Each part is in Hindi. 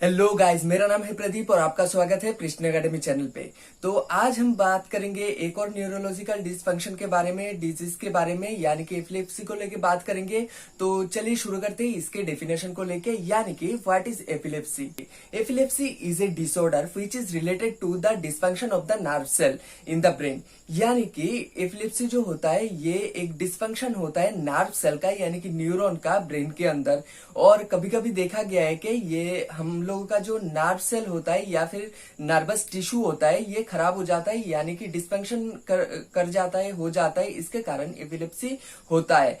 हेलो गाइस, मेरा नाम है प्रदीप और आपका स्वागत है कृष्ण एकेडमी चैनल पे। तो आज हम बात करेंगे एक और न्यूरोलॉजिकल डिसफंक्शन के बारे में, डिजीज के बारे में, यानी कि एपिलेप्सी को लेके बात करेंगे। तो चलिए शुरू करते हैं इसके डेफिनेशन को लेके, यानी कि what is epilepsy. Epilepsy is a disorder which is related to the dysfunction of the nerve cell in the brain. यानी कि एपिलेप्सी जो होता है ये एक डिसफंक्शन होता है नर्व सेल का, यानी कि न्यूरॉन का ब्रेन के अंदर। और कभी कभी देखा गया है कि ये हम लोगों का जो नर्व सेल होता है या फिर नर्वस टिश्यू होता है ये खराब हो जाता है, यानी कि डिसफंक्शन कर जाता है, हो जाता है। इसके कारण एपिलेप्सी होता है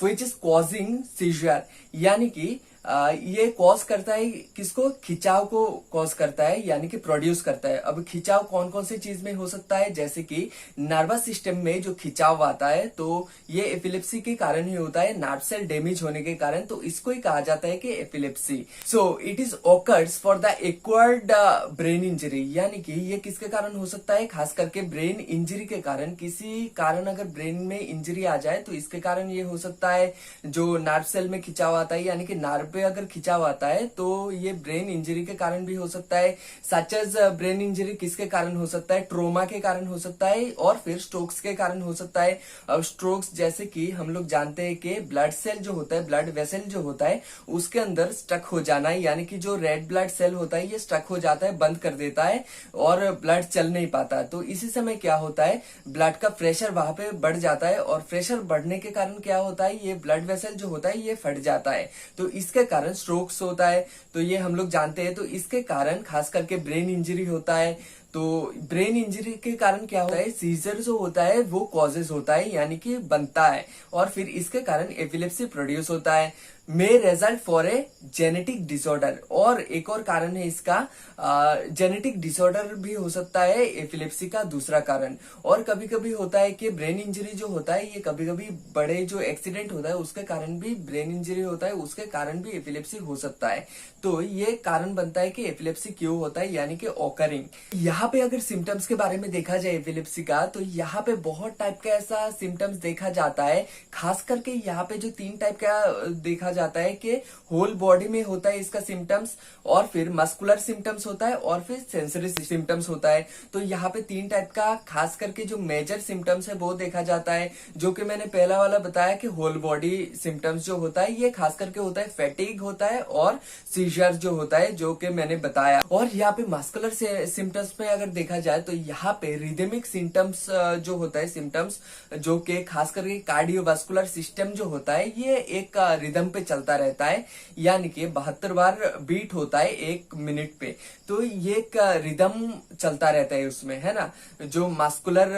विच इज कॉजिंग सीजर, यानी कि ये कॉज करता है किसको, खिंचाव को कॉज करता है, यानी कि प्रोड्यूस करता है। अब खिंचाव कौन कौन सी चीज में हो सकता है, जैसे कि नर्वस सिस्टम में जो खिंचाव आता है तो ये एपिलेप्सी के कारण ही होता है, नर्व सेल डैमेज होने के कारण। तो इसको ही कहा जाता है कि epilepsy. So it is occurs for the acquired brain injury, यानी कि ये किसके कारण हो सकता है, खास करके ब्रेन इंजरी के कारण। किसी कारण अगर ब्रेन में इंजरी आ जाए तो इसके कारण ये हो सकता है। जो नर्व सेल में खिंचाव आता है, यानी कि नर्व पे अगर खिंचाव आता है तो ये ब्रेन इंजरी के कारण भी हो सकता है। सच एज ब्रेन इंजरी किसके कारण हो सकता है, ट्रोमा के कारण हो सकता है, और फिर स्ट्रोक्स के कारण हो सकता है। अब स्ट्रोक्स जैसे कि हम लोग जानते हैं कि ब्लड सेल जो होता है, ब्लड वेसल जो होता है उसके अंदर स्टक हो जाना है, यानी कि जो रेड ब्लड सेल होता है ये स्टक हो जाता है, बंद कर देता है और ब्लड चल नहीं पाता। तो इसी समय क्या होता है, ब्लड का प्रेशर वहां पे बढ़ जाता है, और प्रेशर बढ़ने के कारण क्या होता है, ये ब्लड वेसल जो होता है ये फट जाता है। तो इसके कारण स्ट्रोक्स होता है। तो ये हम लोग जानते हैं। तो इसके कारण खास करके ब्रेन इंजरी होता है। तो ब्रेन इंजरी के कारण क्या होता है, सीजर जो होता है वो कॉजेज होता है, यानी कि बनता है, और फिर इसके कारण एपिलेप्सी प्रोड्यूस होता है। May result for a genetic disorder, और एक और कारण है इसका, जेनेटिक डिसऑर्डर भी हो सकता है एपिलेप्सी का दूसरा कारण। और कभी कभी होता है कि ब्रेन इंजरी जो होता है ये कभी कभी बड़े जो एक्सीडेंट होता है उसके कारण भी ब्रेन इंजरी होता है, उसके कारण भी एपिलेप्सी हो सकता है। तो ये कारण बनता है कि एपिलेप्सी क्यों होता है, यानी कि ऑकरिंग। यहाँ पे अगर सिम्टम्स के बारे में देखा जाए एपिलेप्सी का, तो यहाँ पे बहुत टाइप का ऐसा सिम्टम्स देखा जाता है। खास करके यहाँ पे जो 3 टाइप का देखा जाता है कि होल बॉडी में होता है इसका सिम्टम्स, और फिर मस्कुलर सिम्टम्स होता है, और फिर सेंसरी सिम्टम्स होता है। तो यहाँ पे 3 टाइप का खास करके जो मेजर सिम्टम्स है वो देखा जाता है, जो कि मैंने पहला वाला बताया कि होल बॉडी सिम्टम्स जो होता है ये खास करके होता है, फैटिग होता है और सीजर जो होता है, जो कि मैंने बताया। और यहाँ पे मस्कुलर सिम्टम्स में अगर देखा जाए तो यहाँ पे रिदमिक सिम्टम्स जो होता है, सिम्टम्स जो कि खास करके कार्डियोवास्कुलर सिस्टम जो होता है ये एक रिदम पे चलता रहता है, यानी कि 72 बार बीट होता है 1 मिनट पे। तो ये एक रिदम चलता रहता है उसमें, है ना, जो मस्कुलर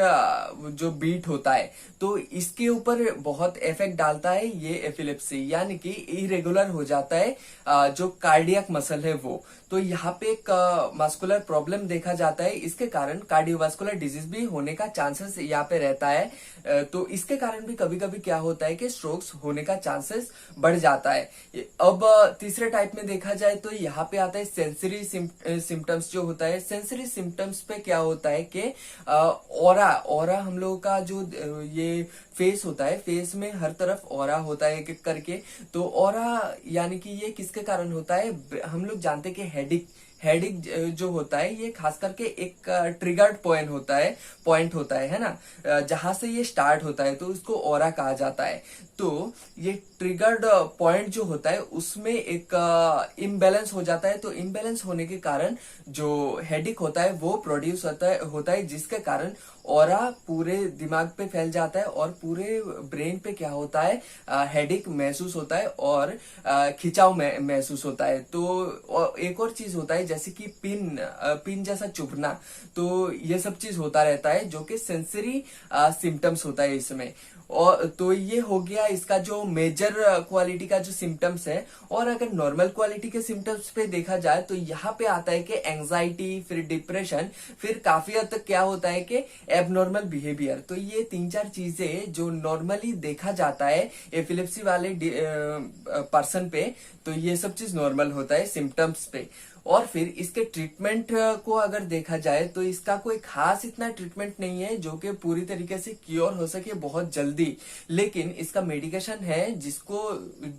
जो बीट होता है। तो इसके ऊपर बहुत इफेक्ट डालता है ये एपिलेप्सी, यानी कि इरेगुलर हो जाता है जो कार्डियक मसल है वो। तो यहाँ पे एक मस्कुलर प्रॉब्लम देखा जाता है, इसके कारण कार्डियोवास्कुलर डिजीज भी होने का चांसेस यहाँ पे रहता है। तो इसके कारण भी कभी कभी क्या होता है कि स्ट्रोक्स होने का चांसेस बढ़ जाता है। अब तीसरे टाइप में देखा जाए तो यहाँ पे आता है सेंसरी सिम्टम्स जो होता है। सेंसरी सिम्टम्स पे क्या होता है कि ऑरा ऑरा हम लोगों का जो ये फेस होता है, फेस में हर तरफ ऑरा होता है एक एक करके। तो ऑरा यानी कि ये किसके कारण होता है, हम लोग जानते हैं कि हेडिक जो होता है ये खास करके एक ट्रिगर्ड पॉइंट होता है ना, जहां से ये स्टार्ट होता है तो उसको ऑरा कहा जाता है। तो ये ट्रिगर्ड पॉइंट जो होता है उसमें एक इम्बैलेंस हो जाता है। तो इम्बैलेंस होने के कारण जो हेडिक होता है वो प्रोड्यूस होता है जिसके कारण ऑरा पूरे दिमाग पे फैल जाता है, और पूरे ब्रेन पे क्या होता है, हेडिक महसूस होता है और खिंचाव महसूस होता है। तो एक और चीज होता है जैसे कि पिन जैसा चुभना। तो ये सब चीज होता रहता है जो कि सेंसरी सिम्टम्स होता है इसमें। और तो ये हो गया इसका जो मेजर क्वालिटी का जो सिम्टम्स है। और अगर नॉर्मल क्वालिटी के सिम्टम्स पे देखा जाए तो यहाँ पे आता है कि एंजाइटी, फिर डिप्रेशन, फिर काफी हद तक क्या होता है कि एबनॉर्मल बिहेवियर। तो ये 3-4 चीजें जो नॉर्मली देखा जाता है एपिलेप्सी वाले पर्सन पे, तो ये सब चीज नॉर्मल होता है सिम्टम्स पे। और फिर इसके ट्रीटमेंट को अगर देखा जाए तो इसका कोई खास इतना ट्रीटमेंट नहीं है जो कि पूरी तरीके से क्योर हो सके बहुत जल्दी, लेकिन इसका मेडिकेशन है जिसको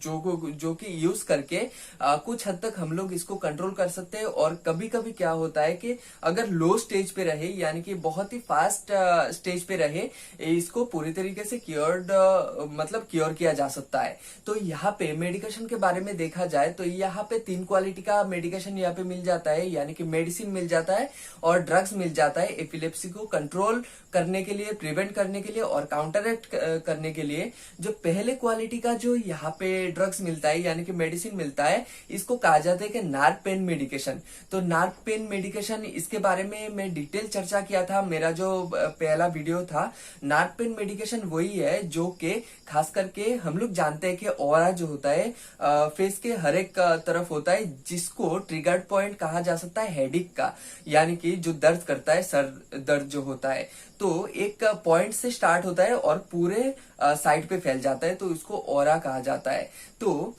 जो कि यूज करके कुछ हद तक हम लोग इसको कंट्रोल कर सकते हैं। और कभी कभी क्या होता है कि अगर लो स्टेज पे रहे यानी कि बहुत ही फास्ट स्टेज पे रहे, इसको पूरी तरीके से मतलब क्योर किया जा सकता है। तो यहाँ पे मेडिकेशन के बारे में देखा जाए तो यहाँ पे 3 क्वालिटी का मेडिकेशन यहाँ पे मिल जाता है, यानी कि मेडिसिन मिल जाता है और ड्रग्स मिल जाता है एपिलेप्सी को कंट्रोल करने के लिए, प्रिवेंट करने के लिए और काउंटरएक्ट करने के लिए। जो पहले क्वालिटी का जो यहाँ पे ड्रग्स मिलता है यानी कि मेडिसिन मिलता है, इसको कहा जाता है कि नार्व पेन मेडिकेशन। तो नार्व पेन मेडिकेशन, इसके बारे में मैं डिटेल चर्चा किया था, मेरा जो पहला वीडियो था। नार्व पेन मेडिकेशन वही है जो कि खास करके हम लोग जानते हैं कि ऑरा जो होता है फेस के हर एक तरफ होता है, जिसको ट्रिगर्ड पॉइंट कहा जा सकता है हेडिक का, यानी कि जो दर्द करता है, सर दर्द जो होता है। तो एक पॉइंट से स्टार्ट होता है और पूरे साइड पे फैल जाता है, तो इसको ऑरा कहा जाता है। तो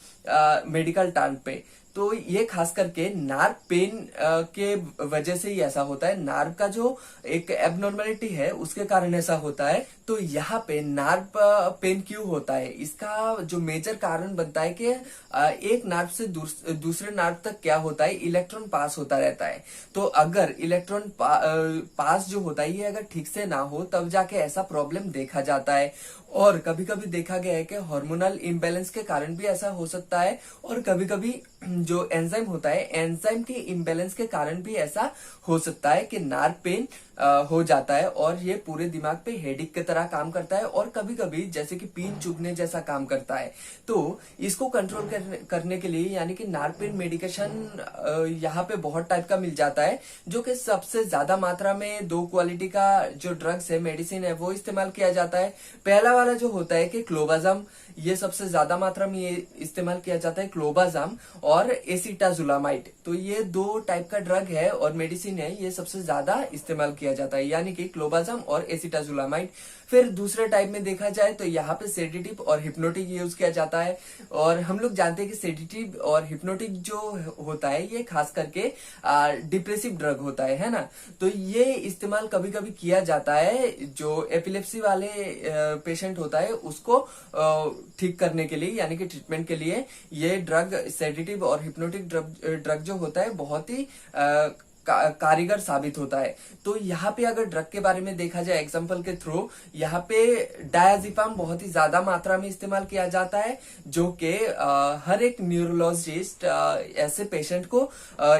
मेडिकल टर्म पे तो ये खास करके नार्व पेन के वजह से ही ऐसा होता है। नार्व का जो एक एबनॉर्मलिटी है उसके कारण ऐसा होता है। तो यहाँ पे नार्व पेन क्यों होता है, इसका जो मेजर कारण बनता है कि एक नार्व से दूसरे नार्व तक क्या होता है, इलेक्ट्रॉन पास होता रहता है। तो अगर इलेक्ट्रॉन पास जो होता है ये अगर ठीक से ना हो तब जाके ऐसा प्रॉब्लम देखा जाता है। और कभी कभी देखा गया है कि हार्मोनल इम्बैलेंस के कारण भी ऐसा हो सकता है, और कभी कभी जो एंजाइम होता है, एंजाइम के इम्बैलेंस के कारण भी ऐसा हो सकता है कि नार्व पेन हो जाता है और ये पूरे दिमाग पे हेडिक की तरह काम करता है, और कभी कभी जैसे कि पीन चुभने जैसा काम करता है। तो इसको कंट्रोल करने के लिए यानी कि नार्व पेन मेडिकेशन यहाँ पे बहुत टाइप का मिल जाता है, जो कि सबसे ज्यादा मात्रा में 2 क्वालिटी का जो ड्रग्स है, मेडिसिन है, वो इस्तेमाल किया जाता है। पहला वाला जो होता है कि क्लोबाजाम, ये सबसे ज्यादा मात्रा में ये इस्तेमाल किया जाता है, क्लोबाजाम और एसिटाजुलामाइड। तो ये 2 टाइप का ड्रग है और मेडिसिन है, ये सबसे ज्यादा इस्तेमाल किया जाता है, यानी कि क्लोबाजाम और एसिटाजुलामाइड। फिर दूसरे टाइप में देखा जाए तो यहाँ पे सेडेटिव और हिप्नोटिक यूज किया जाता है। और हम लोग जानते हैं कि सेडेटिव और हिप्नोटिक जो होता है ये खास करके डिप्रेसिव ड्रग होता है ना। तो ये इस्तेमाल कभी कभी किया जाता है, जो एपिलेप्सी वाले पेशेंट होता है उसको ठीक करने के लिए, यानी कि ट्रीटमेंट के लिए ये ड्रग, सेडेटिव और हिप्नोटिक ड्रग जो होता है बहुत ही कारीगर साबित होता है। तो यहाँ पे अगर ड्रग के बारे में देखा जाए एग्जांपल के थ्रू, यहाँ पे डायजिपाम बहुत ही ज्यादा मात्रा में इस्तेमाल किया जाता है, जो कि हर एक न्यूरोलॉजिस्ट ऐसे पेशेंट को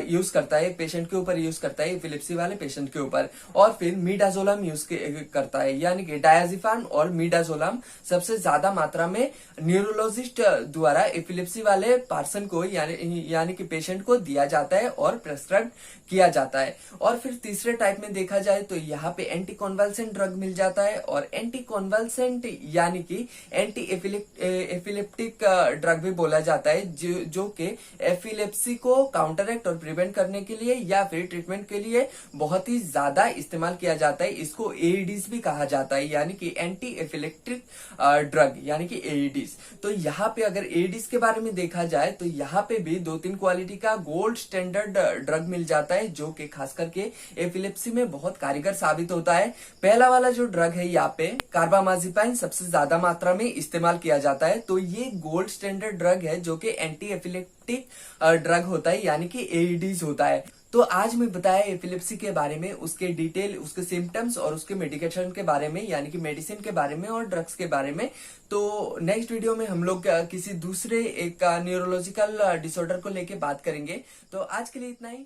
यूज करता है, पेशेंट के ऊपर यूज करता है, एपिलेप्सी वाले पेशेंट के ऊपर। और फिर मिडाजोलम यूज करता है, यानी कि डायजिपाम और मिडाजोलम सबसे ज्यादा मात्रा में न्यूरोलॉजिस्ट द्वारा एपिलेप्सी वाले पर्सन को यानी कि पेशेंट को दिया जाता है और प्रेस्क्राइब किया जाता है। और फिर तीसरे टाइप में देखा जाए तो यहाँ पे एंटी कॉन्वल्सेंट ड्रग मिल जाता है, और एंटी कॉन्वल्सेंट यानी कि एंटी एपिलेप्टिक ड्रग भी बोला जाता है, जो कि एपिलेप्सी को काउंटरएक्ट और प्रिवेंट करने के लिए या फिर ट्रीटमेंट के लिए बहुत ही ज्यादा इस्तेमाल किया जाता है। इसको एईडीज भी कहा जाता है, यानी कि एंटी एपिलेप्टिक ड्रग, यानी कि एईडीज। तो यहाँ पे अगर एईडीज के बारे में देखा जाए तो यहाँ पे भी 2-3 क्वालिटी का गोल्ड स्टैंडर्ड ड्रग मिल जाता है, जो कि खास करके एपिलेप्सी में बहुत कारगर साबित होता है। पहला वाला जो ड्रग है यहाँ पे कार्बामाजिपाइन सबसे ज्यादा मात्रा में इस्तेमाल किया जाता है। तो ये गोल्ड स्टैंडर्ड ड्रग है जो कि एंटी एपिलेप्टिक ड्रग होता है, यानी कि एईडीज होता है। तो आज मैं बताया एपिलेप्सी के बारे में, उसके डिटेल, उसके सिम्टम्स और उसके मेडिकेशन के बारे में, यानी कि मेडिसिन के बारे में और ड्रग्स के बारे में। तो नेक्स्ट वीडियो में हम लोग किसी दूसरे एक न्यूरोलॉजिकल डिसऑर्डर को लेके बात करेंगे। तो आज के लिए इतना ही।